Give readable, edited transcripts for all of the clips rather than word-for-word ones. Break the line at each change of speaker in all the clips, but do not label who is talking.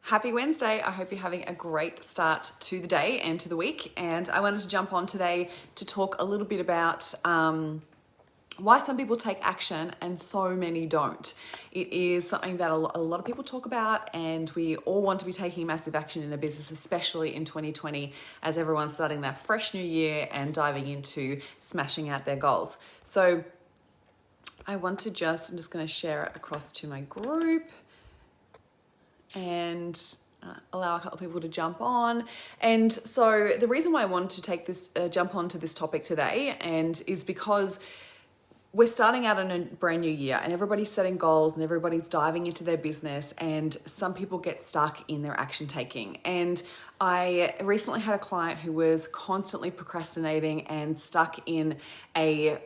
Happy Wednesday. I hope you're having a great start to the day and to the week. And I wanted to jump on today to talk a little bit about why some people take action and so many don't. It is something that a lot of people talk about, and we all want to be taking massive action in a business, especially in 2020, as everyone's starting that fresh new year and diving into smashing out their goals. So I'm just going to share it across to my group and allow a couple of people to jump on. And so the reason why I wanted to take this, jump onto this topic today, and is because we're starting out in a brand new year and everybody's setting goals and everybody's diving into their business, and some people get stuck in their action taking. And I recently had a client who was constantly procrastinating and stuck in a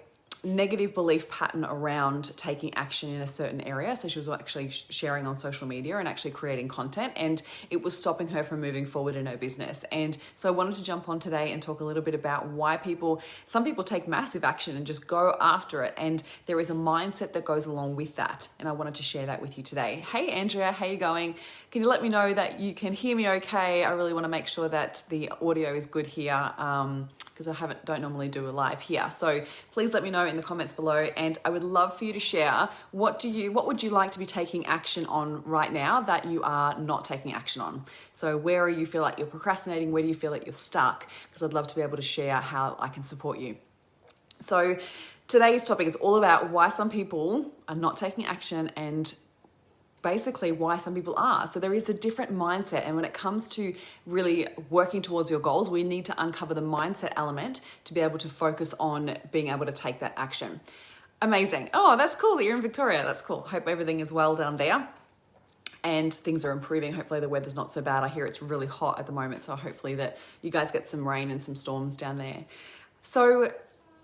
negative belief pattern around taking action in a certain area. So she was actually sharing on social media and actually creating content, and it was stopping her from moving forward in her business. And so I wanted to jump on today and talk a little bit about why some people take massive action and just go after it, and there is a mindset that goes along with that. And I wanted to share that with you today. Hey Andrea, how you going? Can you let me know that you can hear me okay? I really want to make sure that the audio is good here, because I don't normally do a live here. So please let me know in the comments below, and I would love for you to share what would you like to be taking action on right now that you are not taking action on. So where you feel like you're procrastinating, where do you feel like you're stuck? Because I'd love to be able to share how I can support you. So today's topic is all about why some people are not taking action and basically why some people are. So there is a different mindset, and when it comes to really working towards your goals, we need to uncover the mindset element to be able to focus on being able to take that action. Amazing. Oh, that's cool that you're in Victoria. That's cool. Hope everything is well down there and things are improving. Hopefully the weather's not so bad. I hear it's really hot at the moment, so hopefully that you guys get some rain and some storms down there. So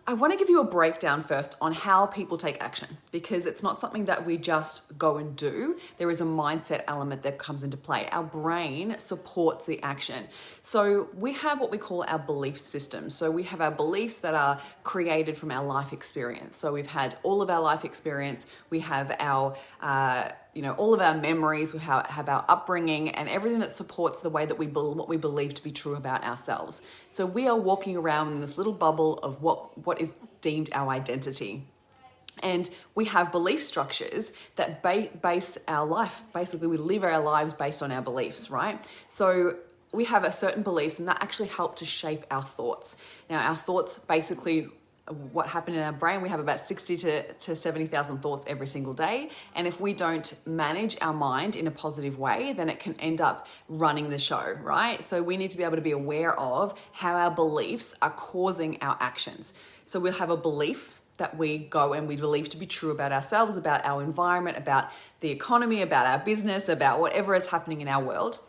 I want to give you a breakdown first on how people take action, because it's not something that we just go and do. There is a mindset element that comes into play. Our brain supports the action. So we have what we call our belief system. So we have our beliefs that are created from our life experience. So we've had all of our life experience. We have our all of our memories, we have our upbringing, and everything that supports the way that what we believe to be true about ourselves. So we are walking around in this little bubble of what is deemed our identity. And we have belief structures that base our life. Basically, we live our lives based on our beliefs, right? So we have a certain beliefs, and that actually help to shape our thoughts. Now, our thoughts basically, what happened in our brain, we have about 60 to 70,000 thoughts every single day. And if we don't manage our mind in a positive way, then it can end up running the show, right? So we need to be able to be aware of how our beliefs are causing our actions. So we'll have a belief that we go and we believe to be true about ourselves, about our environment, about the economy, about our business, about whatever is happening in our world.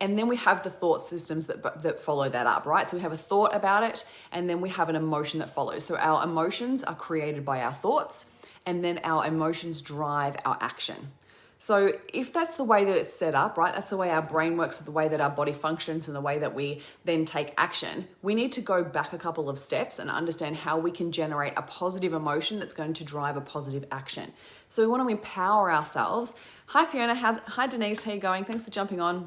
And then we have the thought systems that follow that up, right? So we have a thought about it, and then we have an emotion that follows. So our emotions are created by our thoughts, and then our emotions drive our action. So if that's the way that it's set up, right, that's the way our brain works, the way that our body functions, and the way that we then take action, we need to go back a couple of steps and understand how we can generate a positive emotion that's going to drive a positive action. So we want to empower ourselves. Hi Fiona, hi Denise, how you going? Thanks for jumping on.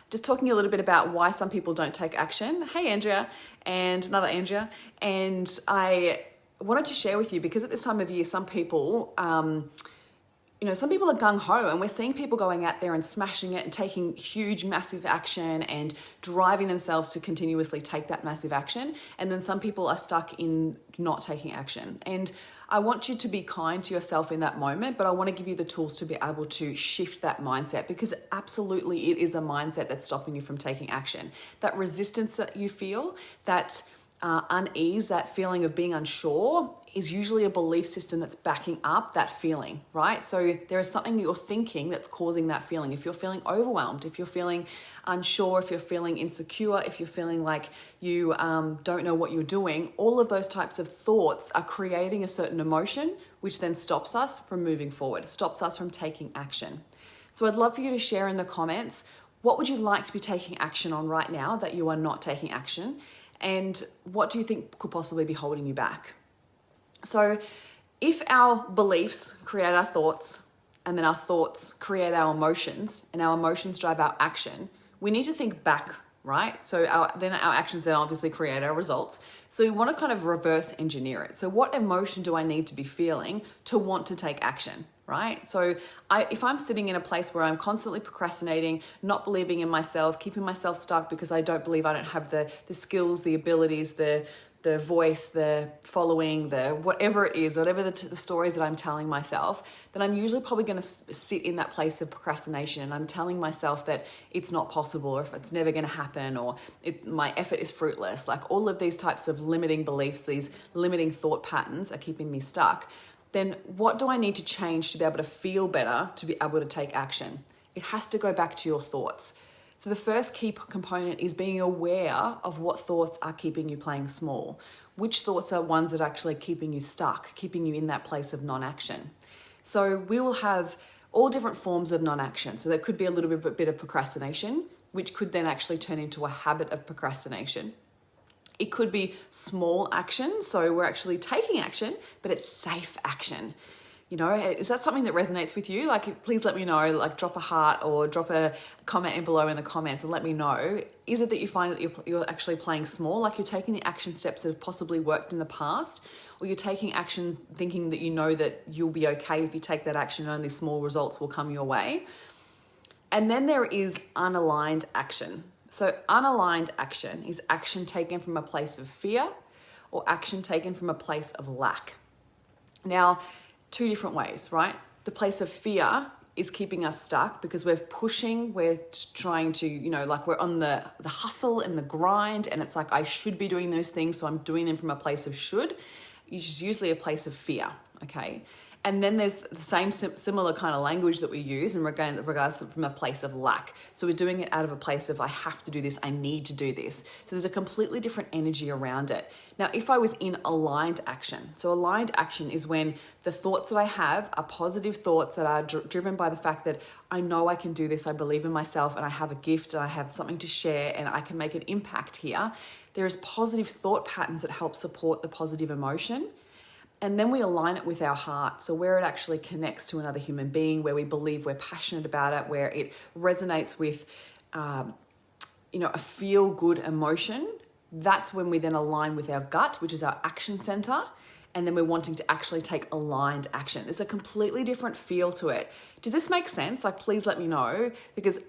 Just talking a little bit about why some people don't take action. Hey, Andrea, and another Andrea. And I wanted to share with you, because at this time of year, some people, some people are gung-ho, and we're seeing people going out there and smashing it and taking huge, massive action and driving themselves to continuously take that massive action. And then some people are stuck in not taking action. And I want you to be kind to yourself in that moment, but I want to give you the tools to be able to shift that mindset, because absolutely it is a mindset that's stopping you from taking action. That resistance that you feel, that unease, that feeling of being unsure, is usually a belief system that's backing up that feeling, right? So there is something that you're thinking that's causing that feeling. If you're feeling overwhelmed, if you're feeling unsure, if you're feeling insecure, if you're feeling like you don't know what you're doing, all of those types of thoughts are creating a certain emotion, which then stops us from moving forward, stops us from taking action. So I'd love for you to share in the comments, what would you like to be taking action on right now that you are not taking action? And what do you think could possibly be holding you back? So if our beliefs create our thoughts, and then our thoughts create our emotions, and our emotions drive our action, we need to think back, right? So then our actions then obviously create our results. So we want to kind of reverse engineer it. So what emotion do I need to be feeling to want to take action, right? So if I'm sitting in a place where I'm constantly procrastinating, not believing in myself, keeping myself stuck because I don't believe I don't have the skills, the abilities, the voice, the following, the whatever it is, whatever the stories that I'm telling myself, then I'm usually probably going to sit in that place of procrastination, and I'm telling myself that it's not possible, or if it's never going to happen, or my effort is fruitless. Like all of these types of limiting beliefs, these limiting thought patterns are keeping me stuck. Then what do I need to change to be able to feel better, to be able to take action? It has to go back to your thoughts. So the first key component is being aware of what thoughts are keeping you playing small. Which thoughts are ones that are actually keeping you stuck, keeping you in that place of non-action. So we will have all different forms of non-action. So there could be a little bit of procrastination, which could then actually turn into a habit of procrastination. It could be small action, so we're actually taking action, but it's safe action. You know, is that something that resonates with you? Like, please let me know, like drop a heart or drop a comment in below in the comments and let me know. Is it that you find that you're actually playing small, like you're taking the action steps that have possibly worked in the past, or you're taking action thinking that you know that you'll be okay if you take that action and only small results will come your way? And then there is unaligned action. So unaligned action is action taken from a place of fear or action taken from a place of lack. Now, two different ways, right? The place of fear is keeping us stuck because we're pushing, we're trying to, you know, like we're on the hustle and the grind, and it's like, I should be doing those things, so I'm doing them from a place of should, which is usually a place of fear, okay? And then there's the same similar kind of language that we use in regards to from a place of lack. So we're doing it out of a place of I have to do this, I need to do this. So there's a completely different energy around it. Now, if I was in aligned action, so aligned action is when the thoughts that I have are positive thoughts that are driven by the fact that I know I can do this, I believe in myself, and I have a gift, and I have something to share, and I can make an impact here. There is positive thought patterns that help support the positive emotion. And then we align it with our heart. So where it actually connects to another human being, where we believe we're passionate about it, where it resonates with, a feel-good emotion, that's when we then align with our gut, which is our action center. And then we're wanting to actually take aligned action. There's a completely different feel to it. Does this make sense? Like, please let me know, because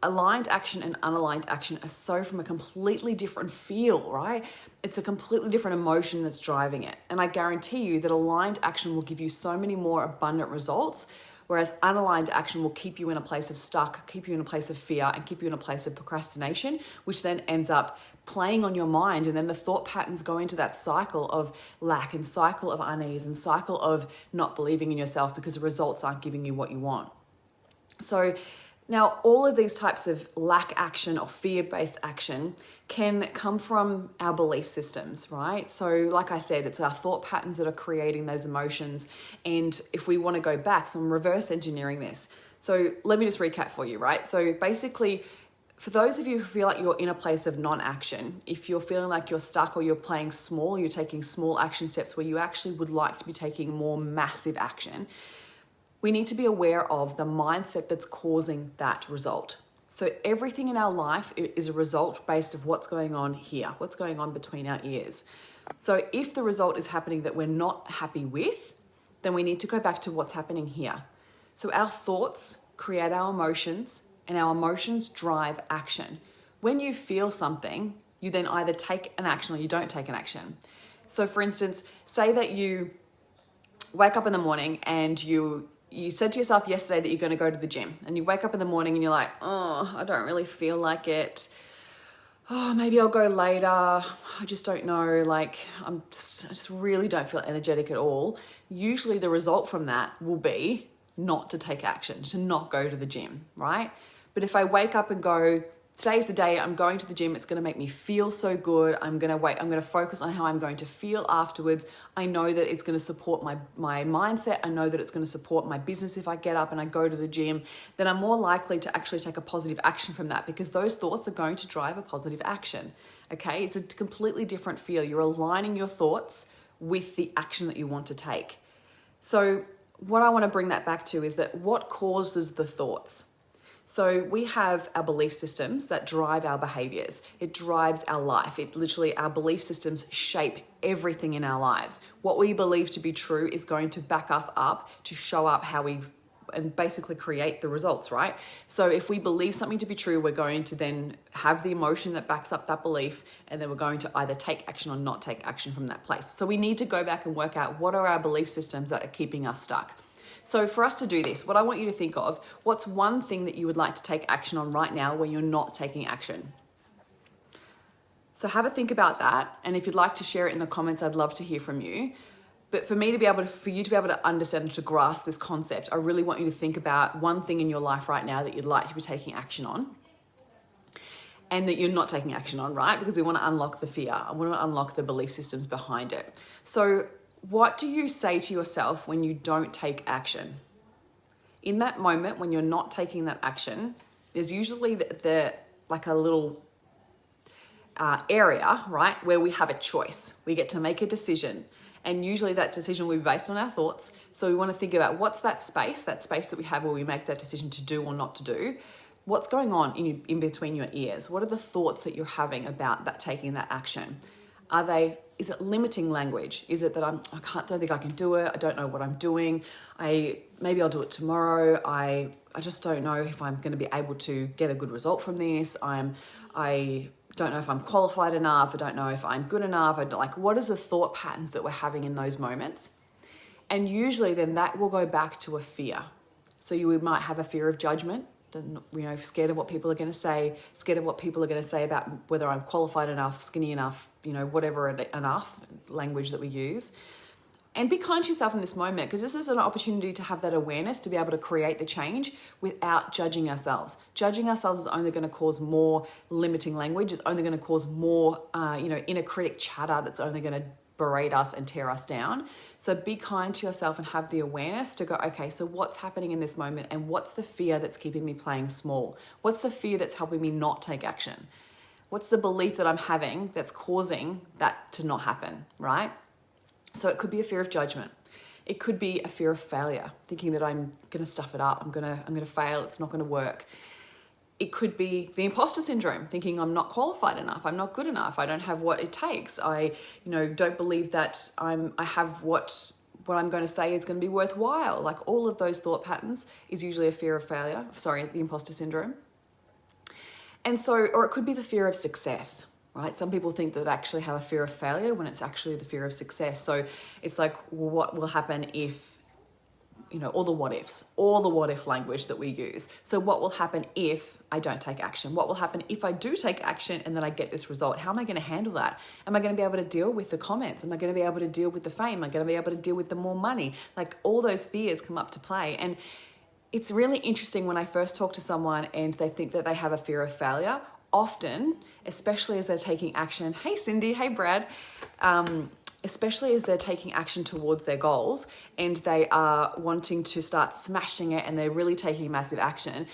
aligned action and unaligned action are so from a completely different feel, right? It's a completely different emotion that's driving it. And I guarantee you that aligned action will give you so many more abundant results, whereas unaligned action will keep you in a place of stuck, keep you in a place of fear, and keep you in a place of procrastination, which then ends up playing on your mind. And then the thought patterns go into that cycle of lack and cycle of unease and cycle of not believing in yourself because the results aren't giving you what you want. So now all of these types of lack action or fear-based action can come from our belief systems, right? So like I said, it's our thought patterns that are creating those emotions. And if we want to go back, so I'm reverse engineering this. So let me just recap for you, right? So basically, for those of you who feel like you're in a place of non-action, if you're feeling like you're stuck or you're playing small, you're taking small action steps where you actually would like to be taking more massive action, we need to be aware of the mindset that's causing that result. So everything in our life is a result based of what's going on here, what's going on between our ears. So if the result is happening that we're not happy with, then we need to go back to what's happening here. So our thoughts create our emotions, and our emotions drive action. When you feel something, you then either take an action or you don't take an action. So for instance, say that you wake up in the morning and you said to yourself yesterday that you're going to go to the gym, and you wake up in the morning and you're like, oh, I don't really feel like it. Oh, maybe I'll go later. I just don't know. Like, I just really don't feel energetic at all. Usually the result from that will be not to take action, to not go to the gym, right? But if I wake up and go, today's the day, I'm going to the gym, it's going to make me feel so good. I'm going to focus on how I'm going to feel afterwards. I know that it's going to support my mindset. I know that it's going to support my business if I get up and I go to the gym. Then I'm more likely to actually take a positive action from that, because those thoughts are going to drive a positive action. Okay, it's a completely different feel. You're aligning your thoughts with the action that you want to take. So what I want to bring that back to is that what causes the thoughts? So we have our belief systems that drive our behaviors. It drives our life. Our belief systems shape everything in our lives. What we believe to be true is going to back us up to show up and basically create the results, right? So if we believe something to be true, we're going to then have the emotion that backs up that belief, and then we're going to either take action or not take action from that place. So we need to go back and work out what are our belief systems that are keeping us stuck. So for us to do this, what I want you to think of, what's one thing that you would like to take action on right now when you're not taking action? So have a think about that. And if you'd like to share it in the comments, I'd love to hear from you. But for you to be able to understand and to grasp this concept, I really want you to think about one thing in your life right now that you'd like to be taking action on and that you're not taking action on, right? Because we want to unlock the fear. I want to unlock the belief systems behind it. So what do you say to yourself when you don't take action? In that moment, when you're not taking that action, there's usually like a little area, right, where we have a choice. We get to make a decision. And usually that decision will be based on our thoughts. So we want to think about what's that space that we have where we make that decision to do or not to do. What's going on in between your ears? What are the thoughts that you're having about taking that action? Is it limiting language? Is it that don't think I can do it. I don't know what I'm doing. Maybe I'll do it tomorrow. I just don't know if I'm going to be able to get a good result from this. I don't know if I'm qualified enough. I don't know if I'm good enough. What is the thought patterns that we're having in those moments? And usually then that will go back to a fear. So you might have a fear of judgment, scared of what people are going to say, scared of what people are going to say about whether I'm qualified enough, skinny enough, whatever enough language that we use. And be kind to yourself in this moment, because this is an opportunity to have that awareness, to be able to create the change without judging ourselves. Judging ourselves is only going to cause more limiting language. It's only going to cause more, inner critic chatter that's only going to berate us and tear us down. So be kind to yourself and have the awareness to go, okay, so what's happening in this moment and what's the fear that's keeping me playing small? What's the fear that's helping me not take action? What's the belief that I'm having that's causing that to not happen, right? So it could be a fear of judgment. It could be a fear of failure, thinking that I'm going to stuff it up. I'm going to fail. It's not going to work. It could be the imposter syndrome, thinking I'm not qualified enough. I'm not good enough. I don't have what it takes. I, don't believe that I have what I'm going to say is going to be worthwhile. Like all of those thought patterns is usually a fear of failure. The imposter syndrome. And so, or it could be the fear of success. Right? Some people think that they actually have a fear of failure when it's actually the fear of success. So it's like, what will happen if, all the what ifs, all the what if language that we use. So what will happen if I don't take action? What will happen if I do take action and then I get this result? How am I going to handle that? Am I going to be able to deal with the comments? Am I going to be able to deal with the fame? Am I going to be able to deal with the more money? Like all those fears come up to play. And it's really interesting when I first talk to someone and they think that they have a fear of failure. Often, especially as they're taking action, hey Cindy, hey Brad, especially as they're taking action towards their goals and they are wanting to start smashing it and they're really taking massive action,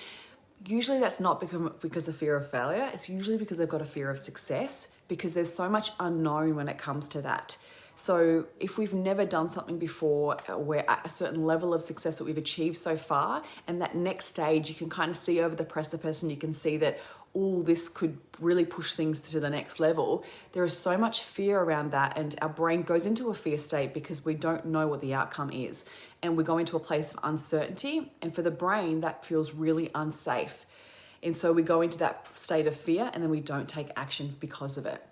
usually that's not because of fear of failure. It's usually because they've got a fear of success, because there's so much unknown when it comes to that. So if we've never done something before, we're at a certain level of success that we've achieved so far, and that next stage you can kind of see over the precipice and you can see that all this could really push things to the next level. There is so much fear around that, and our brain goes into a fear state because we don't know what the outcome is, and we go into a place of uncertainty, and for the brain that feels really unsafe. And so we go into that state of fear and then we don't take action because of it.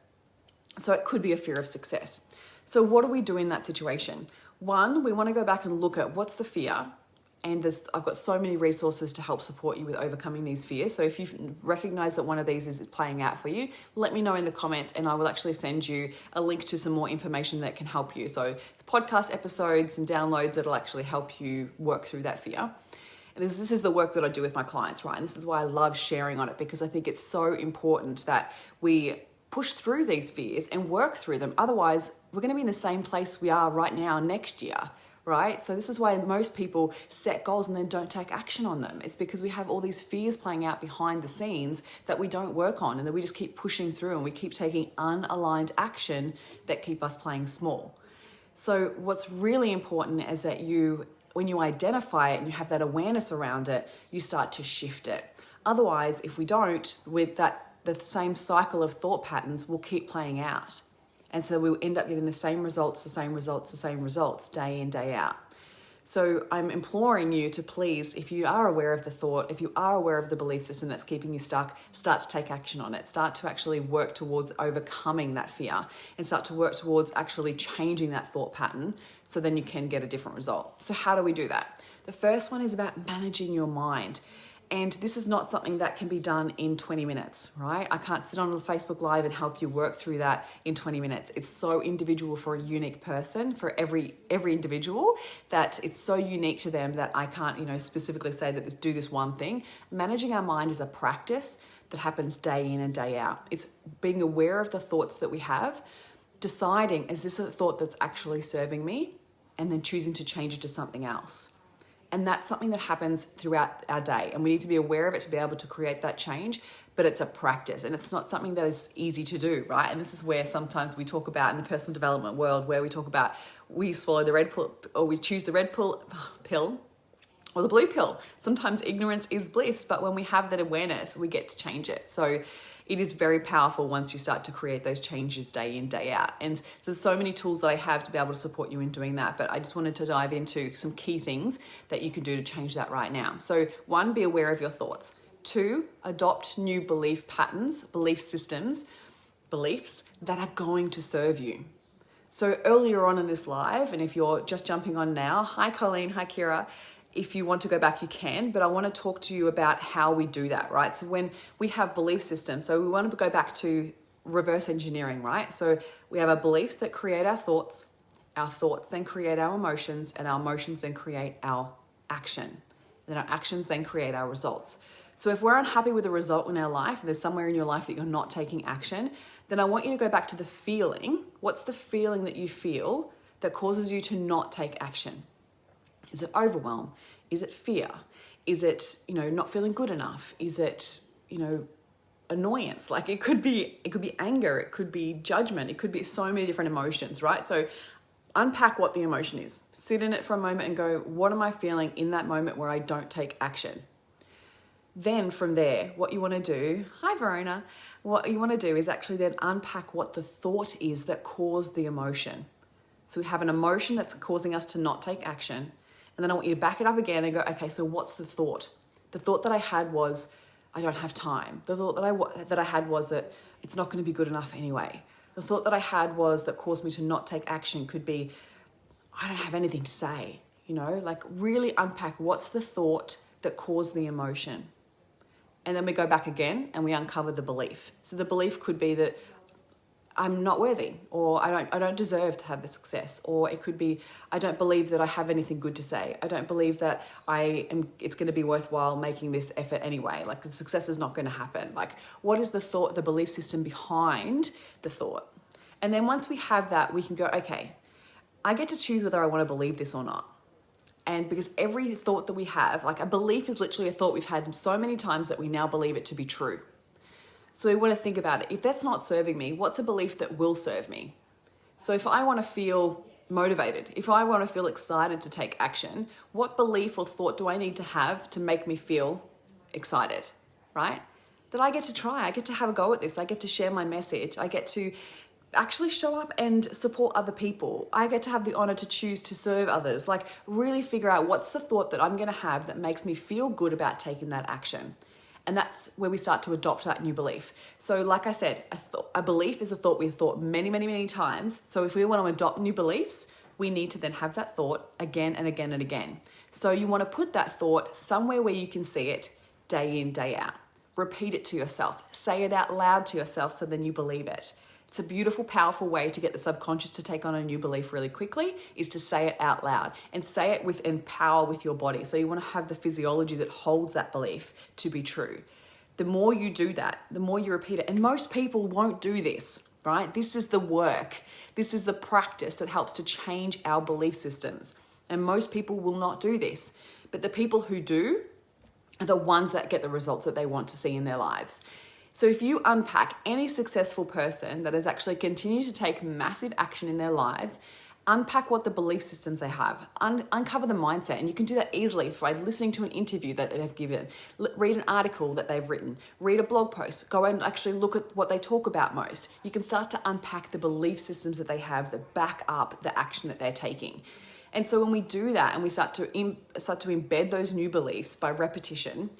So it could be a fear of success. So what do we do in that situation? One, we want to go back and look at what's the fear. And I've got so many resources to help support you with overcoming these fears. So if you've recognized that one of these is playing out for you, let me know in the comments and I will actually send you a link to some more information that can help you. So the podcast episodes and downloads that'll actually help you work through that fear. And this is the work that I do with my clients, right? And this is why I love sharing on it, because I think it's so important that we push through these fears and work through them. Otherwise, we're going to be in the same place we are right now next year. Right? So this is why most people set goals and then don't take action on them. It's because we have all these fears playing out behind the scenes that we don't work on, and that we just keep pushing through and we keep taking unaligned action that keep us playing small. So what's really important is that you when you identify it and you have that awareness around it, you start to shift it. Otherwise, if we don't, with that, the same cycle of thought patterns will keep playing out. And so we'll end up getting the same results, day in, day out. So I'm imploring you to please, if you are aware of the thought, if you are aware of the belief system that's keeping you stuck, start to take action on it. Start to actually work towards overcoming that fear and start to work towards actually changing that thought pattern so then you can get a different result. So how do we do that? The first one is about managing your mind. And this is not something that can be done in 20 minutes, right? I can't sit on a Facebook Live and help you work through that in 20 minutes. It's so individual for a unique person, for every individual, that it's so unique to them that I can't, specifically say that do this one thing. Managing our mind is a practice that happens day in and day out. It's being aware of the thoughts that we have, deciding, is this a thought that's actually serving me? And then choosing to change it to something else. And that's something that happens throughout our day. And we need to be aware of it to be able to create that change. But it's a practice and it's not something that is easy to do, right? And this is where sometimes we talk about in the personal development world, where we talk about we swallow the red pill or we choose the red pill or the blue pill. Sometimes ignorance is bliss, but when we have that awareness, we get to change it. So it is very powerful once you start to create those changes day in, day out. And there's so many tools that I have to be able to support you in doing that. But I just wanted to dive into some key things that you can do to change that right now. So 1, be aware of your thoughts. 2, adopt new belief patterns, belief systems, beliefs that are going to serve you. So earlier on in this live, and if you're just jumping on now, hi Colleen, hi Kira. If you want to go back, you can, but I want to talk to you about how we do that, right? So when we have belief systems, so we want to go back to reverse engineering, right? So we have our beliefs that create our thoughts then create our emotions, and our emotions then create our action. And then our actions then create our results. So if we're unhappy with the result in our life, there's somewhere in your life that you're not taking action, then I want you to go back to the feeling. What's the feeling that you feel that causes you to not take action? Is it overwhelm? Is it fear? Is it, not feeling good enough? Is it, annoyance? Like it could be anger. It could be judgment. It could be so many different emotions, right? So unpack what the emotion is. Sit in it for a moment and go, what am I feeling in that moment where I don't take action? Then from there, what you want to do, hi Verona, what you want to do is actually then unpack what the thought is that caused the emotion. So we have an emotion that's causing us to not take action. And then I want you to back it up again and go, okay, so what's the thought? The thought that I had was, I don't have time. The thought that I had was that it's not going to be good enough anyway. The thought that I had was that caused me to not take action could be, I don't have anything to say. Like really unpack what's the thought that caused the emotion. And then we go back again and we uncover the belief. So the belief could be that I'm not worthy, or I don't deserve to have the success, or it could be I don't believe that I have anything good to say. I don't believe that it's going to be worthwhile making this effort anyway. Like the success is not going to happen. Like what is the thought, the belief system behind the thought? And then once we have that, we can go, okay, I get to choose whether I want to believe this or not. And because every thought that we have, like a belief is literally a thought we've had so many times that we now believe it to be true. So we want to think about it. If that's not serving me, what's a belief that will serve me? So if I want to feel motivated, if I want to feel excited to take action, what belief or thought do I need to have to make me feel excited, right? That I get to try, I get to have a go at this, I get to share my message, I get to actually show up and support other people. I get to have the honor to choose to serve others. Like really figure out what's the thought that I'm going to have that makes me feel good about taking that action. And that's where we start to adopt that new belief. So like I said, a belief is a thought we've thought many, many, many times. So if we want to adopt new beliefs, we need to then have that thought again and again and again. So you want to put that thought somewhere where you can see it day in, day out. Repeat it to yourself. Say it out loud to yourself so then you believe it. It's a beautiful, powerful way to get the subconscious to take on a new belief really quickly is to say it out loud and say it with power with your body. So you want to have the physiology that holds that belief to be true. The more you do that, the more you repeat it. And most people won't do this, right? This is the work. This is the practice that helps to change our belief systems. And most people will not do this. But the people who do are the ones that get the results that they want to see in their lives. So if you unpack any successful person that has actually continued to take massive action in their lives Unpack what the belief systems they have, uncover the mindset. And you can do that easily by listening to an interview that they've given, read an article that they've written, read a blog post, go and actually look at what they talk about most. You can start to unpack the belief systems that they have that back up the action that they're taking. And so when we do that and we start to embed those new beliefs by repetition,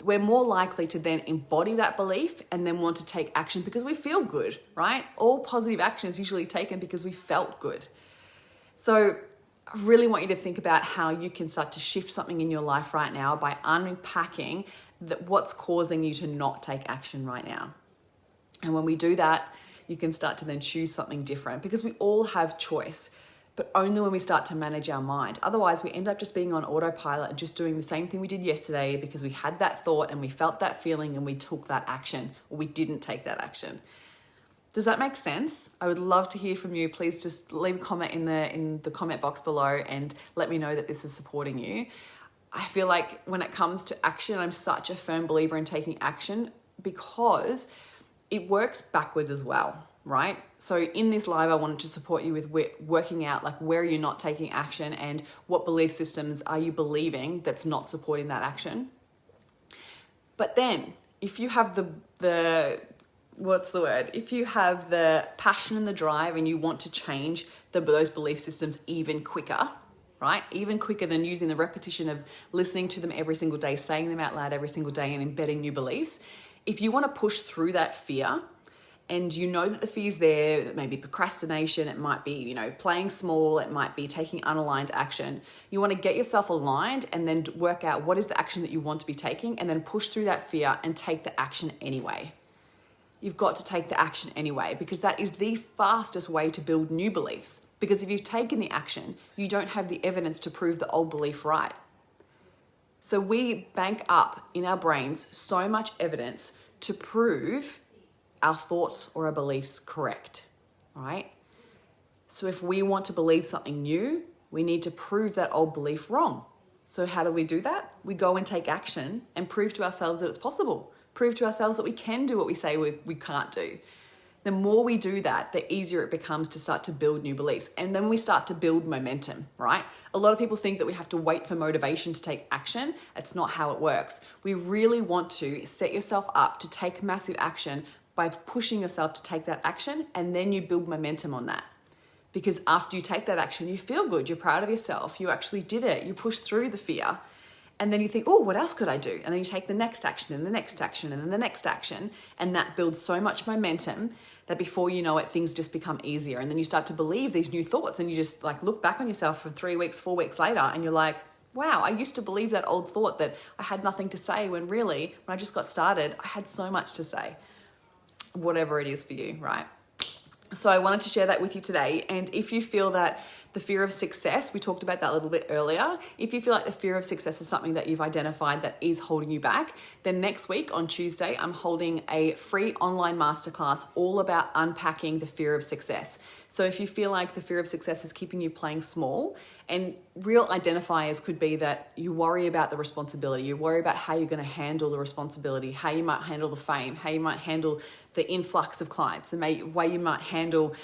we're more likely to then embody that belief and then want to take action because we feel good, right? All positive action is usually taken because we felt good. So I really want you to think about how you can start to shift something in your life right now by unpacking what's causing you to not take action right now. And when we do that, you can start to then choose something different because we all have choice, but only when we start to manage our mind. Otherwise, we end up just being on autopilot and just doing the same thing we did yesterday because we had that thought and we felt that feeling and we took that action, or we didn't take that action. Does that make sense? I would love to hear from you. Please just leave a comment in the comment box below and let me know that this is supporting you. I feel like when it comes to action, I'm such a firm believer in taking action because it works backwards as well, right? So in this live, I wanted to support you with working out like where you're not taking action and what belief systems are you believing that's not supporting that action. But then if you have if you have the passion and the drive and you want to change those belief systems even quicker, right? Even quicker than using the repetition of listening to them every single day, saying them out loud every single day and embedding new beliefs. If you want to push through that fear and you know that the fear's there, it may be procrastination, it might be, playing small, it might be taking unaligned action. You want to get yourself aligned and then work out what is the action that you want to be taking and then push through that fear and take the action anyway. You've got to take the action anyway because that is the fastest way to build new beliefs. Because if you've taken the action, you don't have the evidence to prove the old belief right. So we bank up in our brains so much evidence to prove our thoughts or our beliefs correct, right? So if we want to believe something new, we need to prove that old belief wrong. So how do we do that? We go and take action and prove to ourselves that it's possible. Prove to ourselves that we can do what we say we can't do. The more we do that, the easier it becomes to start to build new beliefs. And then we start to build momentum, right? A lot of people think that we have to wait for motivation to take action. It's not how it works. We really want to set yourself up to take massive action by pushing yourself to take that action, and then you build momentum on that. Because after you take that action, you feel good, you're proud of yourself, you actually did it, you pushed through the fear. And then you think, oh, what else could I do? And then you take the next action and the next action and then the next action. And that builds so much momentum that before you know it, things just become easier. And then you start to believe these new thoughts and you just look back on yourself for 3 weeks, 4 weeks later, and you're like, wow, I used to believe that old thought that I had nothing to say when really, when I just got started, I had so much to say. Whatever it is for you, right? So I wanted to share that with you today. And if you feel that the fear of success, we talked about that a little bit earlier. If you feel like the fear of success is something that you've identified that is holding you back, then next week on Tuesday, I'm holding a free online masterclass all about unpacking the fear of success. So if you feel like the fear of success is keeping you playing small, and real identifiers could be that you worry about the responsibility, you worry about how you're going to handle the responsibility, how you might handle the fame, how you might handle the influx of clients, the way you might handle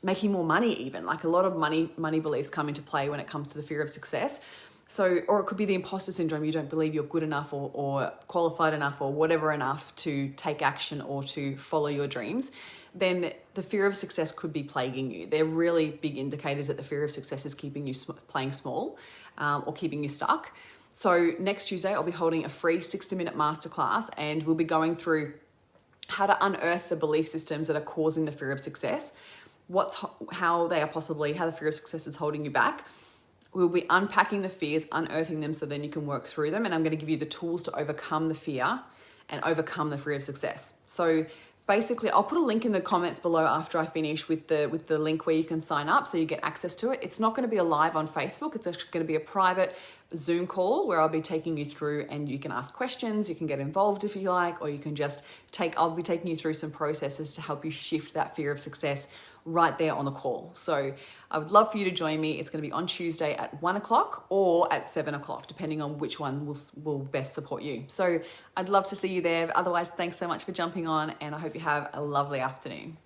making more money even. Like a lot of money beliefs come into play when it comes to the fear of success. So, or it could be the imposter syndrome. You don't believe you're good enough or qualified enough or whatever enough to take action or to follow your dreams. Then the fear of success could be plaguing you. They're really big indicators that the fear of success is keeping you playing small or keeping you stuck. So next Tuesday, I'll be holding a free 60-minute masterclass and we'll be going through how to unearth the belief systems that are causing the fear of success, how the fear of success is holding you back. We'll be unpacking the fears, unearthing them so then you can work through them. And I'm going to give you the tools to overcome the fear and overcome the fear of success. So basically, I'll put a link in the comments below after I finish with the link where you can sign up so you get access to it. It's not going to be a live on Facebook. It's actually going to be a private Zoom call where I'll be taking you through and you can ask questions, you can get involved if you like, or you can just I'll be taking you through some processes to help you shift that fear of success right there on the call. So I would love for you to join me. It's going to be on Tuesday at 1 o'clock or at 7 o'clock, depending on which one will best support you. So I'd love to see you there. Otherwise, thanks so much for jumping on and I hope you have a lovely afternoon.